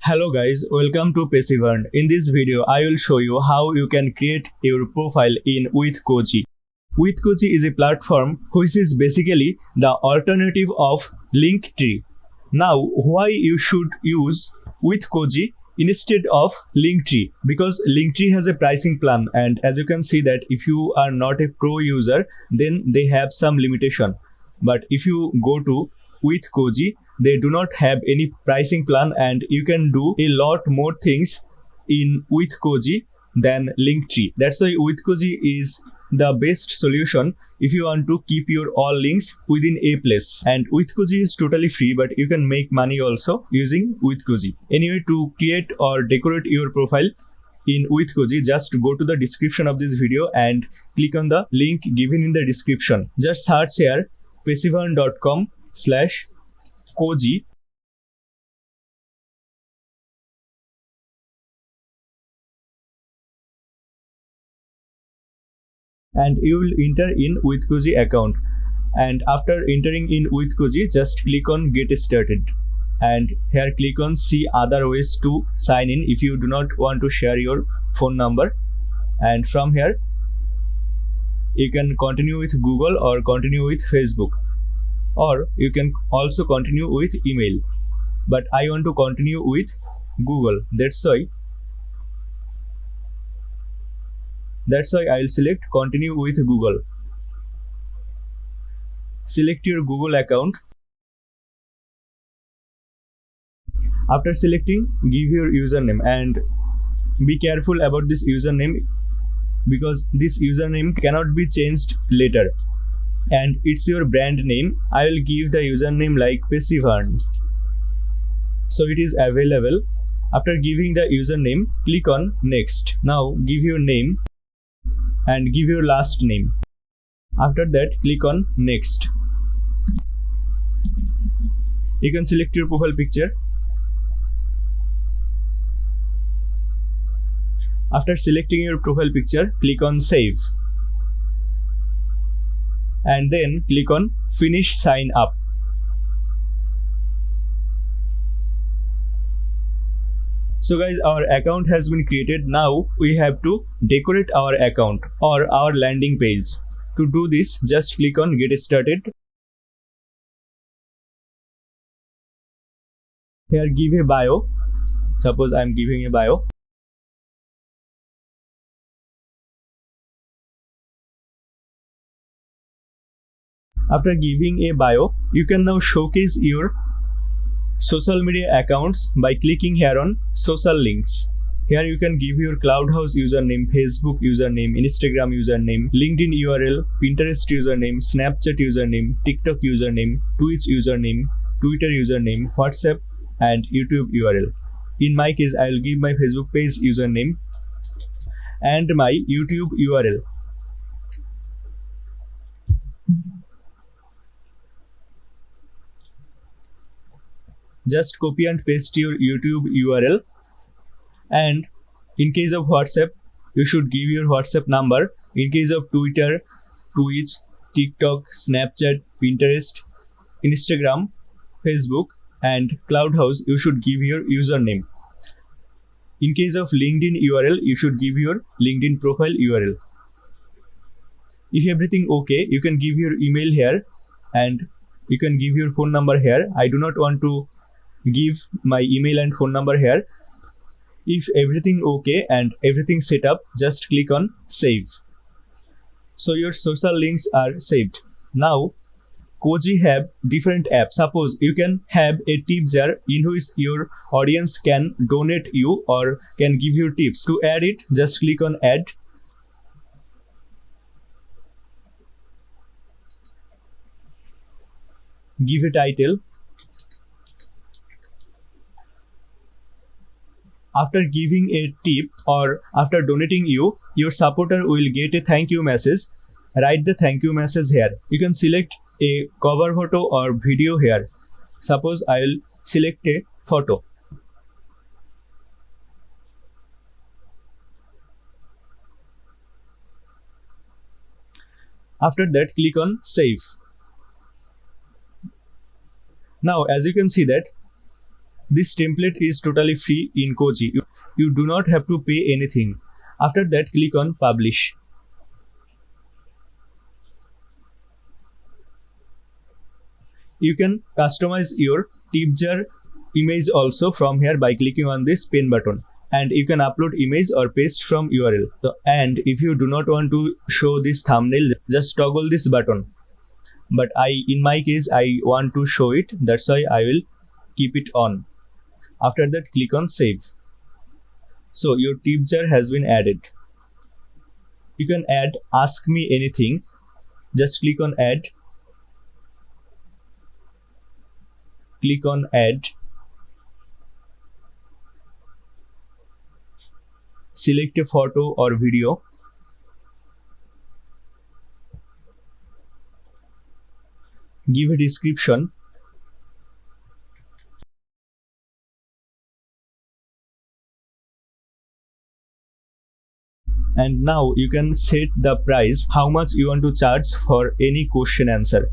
Hello guys, welcome to Passivern. In this video, I will show you how you can create your profile in With-Koji. With-Koji is a platform which is basically the alternative of Linktree. Now, why you should use With-Koji instead of Linktree? Because Linktree has a pricing plan, and as you can see that if you are not a pro user, then they have some limitation. But if you go to With-Koji, they do not have any pricing plan, and you can do a lot more things in With-Koji than Linktree. That's why With-Koji is the best solution if you want to keep your all links within a place. And With-Koji is totally free, but you can make money also using With-Koji. Anyway, to create or decorate your profile in With-Koji, just go to the description of this video and click on the link given in the description. Just search here passivern.com/Koji, and you will enter in With-Koji account. And after entering in With-Koji, just click on get started, and here click on see other ways to sign in if you do not want to share your phone number. And from here you can continue with Google or continue with Facebook, or you can also continue with email, but I want to continue with Google. That's why I'll select continue with Google. Select your Google account. After selecting, give your username, and be careful about this username because this username cannot be changed later, and it's your brand name. I will give the username like Passivern, so it is available. After giving the username, click on next. Now give your name and give your last name. After that, click on next. You can select your profile picture. After selecting your profile picture, click on save, and then click on finish sign up. So guys, our account has been created. Now we have to decorate our account or our landing page. To do this, just click on get started. Here give a bio. Suppose I am giving a bio. After giving a bio, you can now showcase your social media accounts by clicking here on social links. Here you can give your Clubhouse username, Facebook username, Instagram username, LinkedIn URL, Pinterest username, Snapchat username, TikTok username, Twitch username, Twitter username, WhatsApp, and YouTube URL. In my case, I will give my Facebook page username and my YouTube URL. Just copy and paste your YouTube URL, and in case of WhatsApp, you should give your WhatsApp number. In case of Twitter, Twitch, TikTok, Snapchat, Pinterest, Instagram, Facebook, and Clubhouse, you should give your username. In case of LinkedIn URL, you should give your LinkedIn profile URL. If everything okay, you can give your email here, and you can give your phone number here. I do not want to give my email and phone number here. If everything okay and everything set up, just click on save. So your social links are saved. Now Koji have different apps. Suppose you can have a tip jar in which your audience can donate you or can give you tips. To add it, just click on add. Give a title. After giving a tip or after donating you, your supporter will get a thank you message. Write the thank you message here. You can select a cover photo or video here. Suppose I will select a photo. After that, click on save. Now as you can see that This template is totally free in Koji. You do not have to pay anything. After that, click on Publish. You can customize your tip jar image also from here by clicking on this pen button, and you can upload image or paste from URL. And if you do not want to show this thumbnail, just toggle this button. But in my case, I want to show it, that's why I will keep it on. After that, click on Save. So your tip jar has been added. You can add Ask Me Anything. Just click on Add. Click on Add. Select a photo or video. Give a description. And now you can set the price, how much you want to charge for any question answer.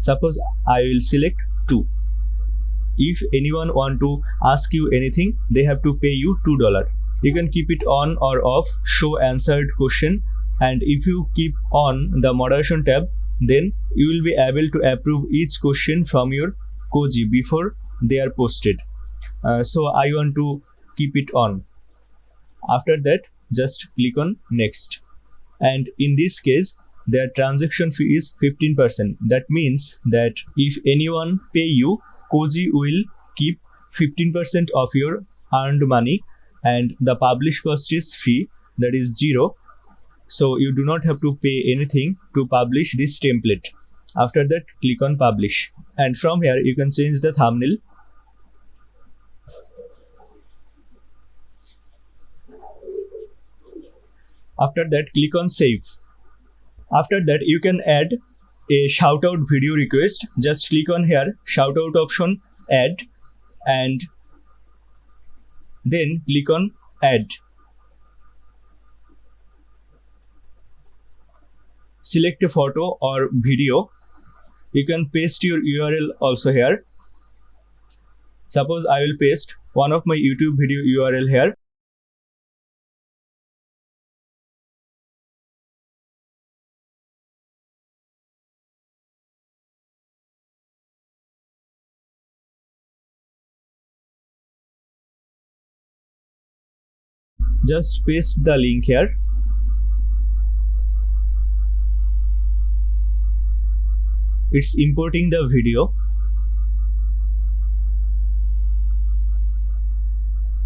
Suppose I will select 2. If anyone want to ask you anything, they have to pay you $2. You can keep it on or off, show answered question, and if you keep on the moderation tab, then you will be able to approve each question from your Koji before they are posted. So I want to keep it on. After that, just click on Next. And in this case, their transaction fee is 15%. That means that if anyone pay you, Koji will keep 15% of your earned money, and the publish cost is free, that is 0. So you do not have to pay anything to publish this template. After that, click on Publish. And from here, you can change the thumbnail. After that, click on Save. After that, you can add a shoutout video request. Just click on here, shoutout option, Add, and then click on Add. Select a photo or video. You can paste your URL also here. Suppose I will paste one of my YouTube video URL here. Just paste the link here. It's importing the video.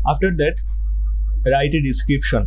After that, write a description.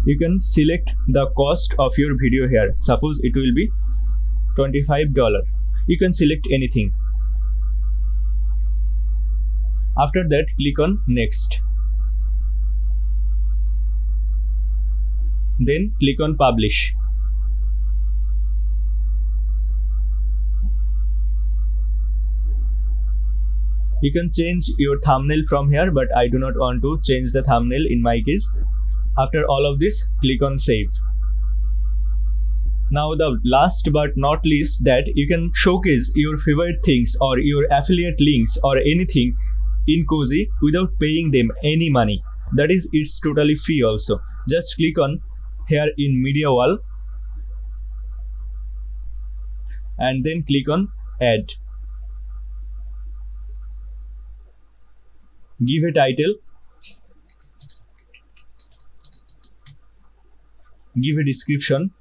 You can select the cost of your video here. Suppose it will be $25. You can select anything. After that, click on Next. Then click on Publish. You can change your thumbnail from here, but I do not want to change the thumbnail in my case. After all of this, click on Save. Now the last but not least, that you can showcase your favorite things or your affiliate links or anything in Koji without paying them any money. That is, it's totally free also. Just click on here in Media Wall and then click on Add. Give a title. Give a description.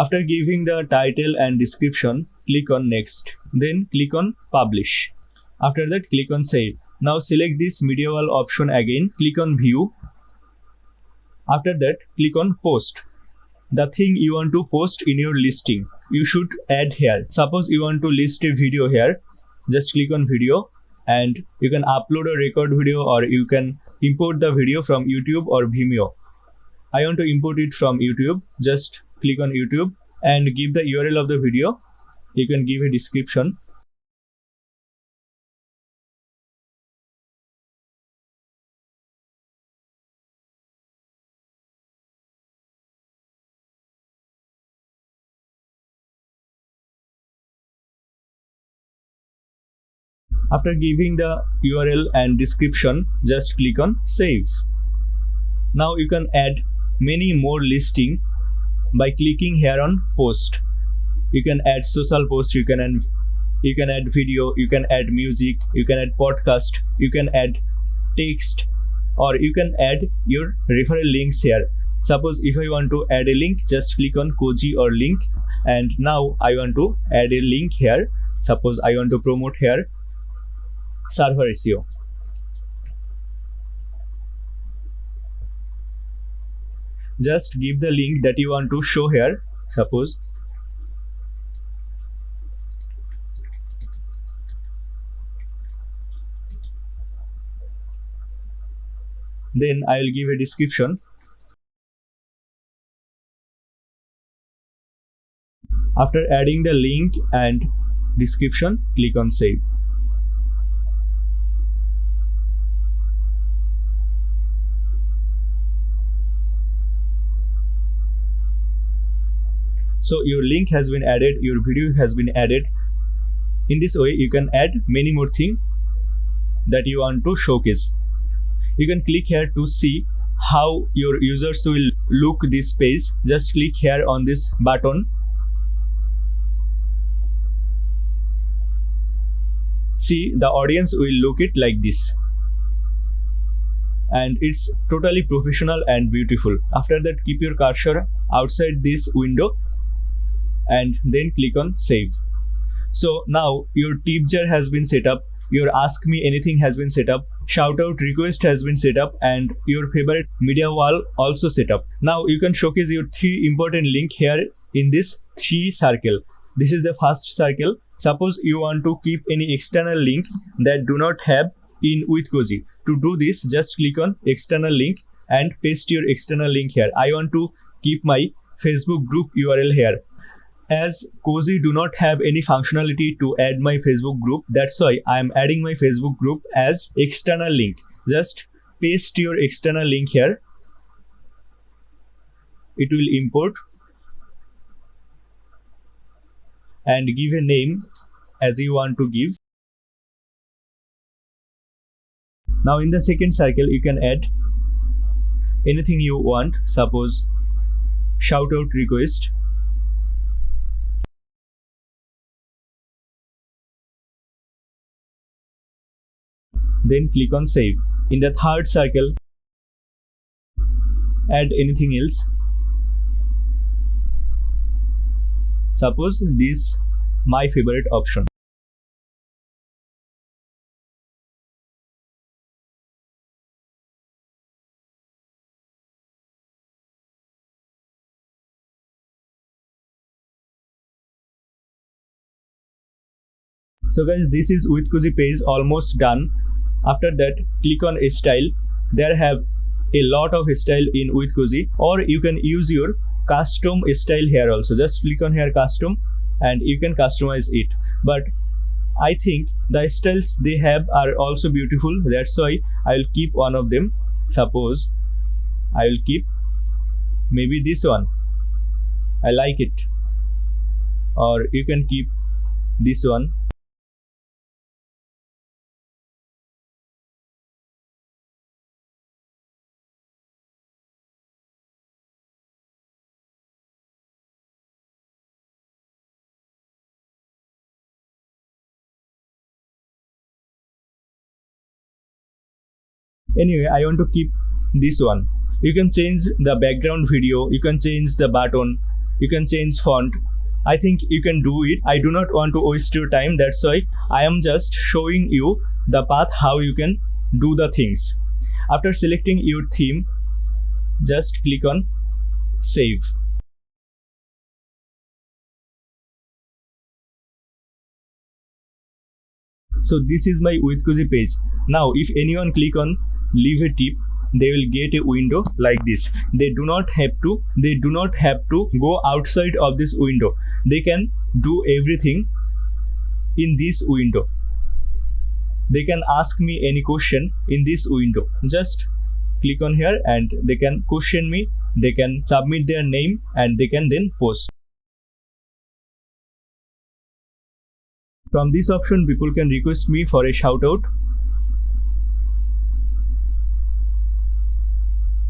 After giving the title and description, click on Next. Then click on Publish. After that, click on Save. Now select this Media Wall option again. Click on View. After that, click on Post. The thing you want to post in your listing, you should add here. Suppose you want to list a video here. Just click on Video, and you can upload a record video or you can import the video from YouTube or Vimeo. I want to import it from YouTube. Just click on YouTube and give the URL of the video. You can give a description. After giving the URL and description, just click on save. Now you can add many more listing by clicking here on post. You can add social post, you can add video, you can add music, you can add podcast, you can add text, or you can add your referral links here. Suppose if I want to add a link, just click on Koji or link, and now I want to add a link here. Suppose I want to promote here server SEO. Just give the link that you want to show here. Suppose then I will give a description. After adding the link and description, click on save. So your link has been added, your video has been added. In this way, you can add many more things that you want to showcase. You can click here to see how your users will look this page. Just click here on this button. See, the audience will look it like this. And it's totally professional and beautiful. After that, keep your cursor outside this window and then click on save. So now your tip jar has been set up, your ask me anything has been set up, shout out request has been set up, and your favorite media wall also set up. Now you can showcase your 3 important link here in this 3 circle. This is the first circle. Suppose you want to keep any external link that do not have in with Koji. To do this, just click on external link and paste your external link here. I want to keep my Facebook group URL here. As Koji do not have any functionality to add my Facebook group, that's why I am adding my Facebook group as external link. Just paste your external link here. It will import and give a name as you want to give. Now in the second circle, you can add anything you want. Suppose shout out request. Then click on save. In the third circle, add anything else. Suppose this my favorite option. So guys, this is with Koji page almost done. After that, click on style. There have a lot of style in with Koji, or you can use your custom style here also. Just click on here custom and you can customize it. But I think the styles they have are also beautiful. That's why I will keep one of them. Suppose I will keep maybe this one. I like it. Or you can keep this one. Anyway, I want to keep this one. You can change the background video, you can change the button, you can change font. I think you can do it. I do not want to waste your time. That's why I am just showing you the path how you can do the things. After selecting your theme, just click on save. So this is my with Koji page. Now if anyone click on leave a tip, they will get a window like this. They do not have to go outside of this window. They can do everything in this window. They can ask me any question in this window. Just click on here and they can question me. They can submit their name and they can then post. From this option, people can request me for a shout out.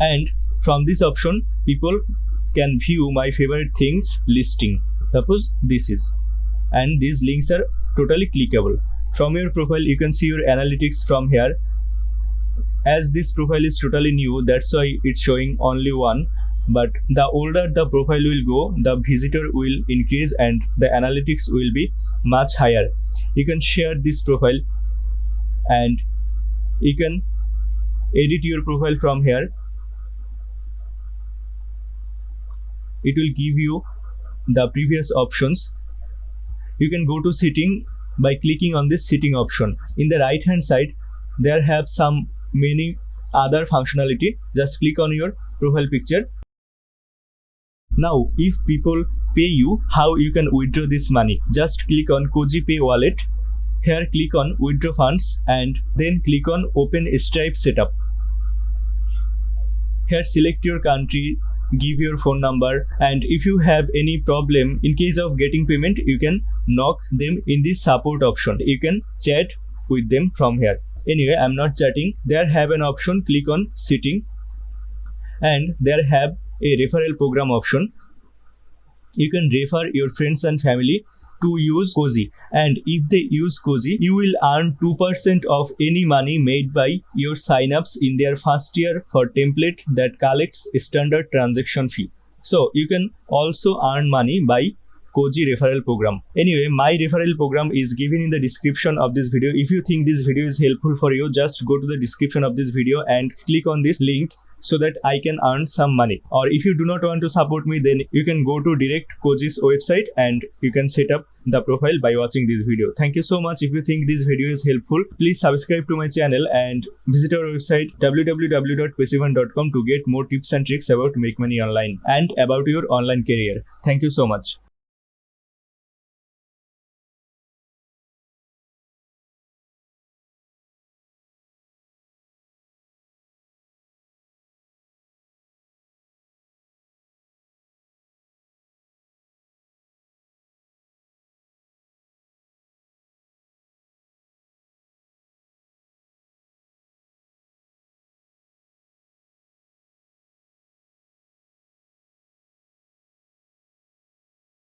And from this option, people can view my favorite things listing. Suppose this is, and these links are totally clickable. From your profile, you can see your analytics from here. As this profile is totally new, that's why it's showing only one. But the older the profile will go, the visitor will increase and the analytics will be much higher. You can share this profile and you can edit your profile from here. It will give you the previous options. You can go to setting by clicking on this setting option. In the right hand side, there have some many other functionality. Just click on your profile picture. Now, if people pay you, how you can withdraw this money? Just click on Koji Pay Wallet. Here click on withdraw funds and then click on open Stripe setup. Here select your country, give your phone number, and if you have any problem in case of getting payment, you can knock them in this support option. You can chat with them from here. Anyway, I'm not chatting. There have an option, click on setting, and there have a referral program option. You can refer your friends and family to use Koji, and if they use Koji, you will earn 2% of any money made by your signups in their first year for template that collects a standard transaction fee. So you can also earn money by Koji referral program. Anyway, my referral program is given in the description of this video. If you think this video is helpful for you, just go to the description of this video and click on this link so that I can earn some money. Or if you do not want to support me, then you can go to direct Koji's website and you can set up the profile by watching this video. Thank you so much. If you think this video is helpful, please subscribe to my channel and visit our website www.passiveearn.com to get more tips and tricks about make money online and about your online career. Thank you so much.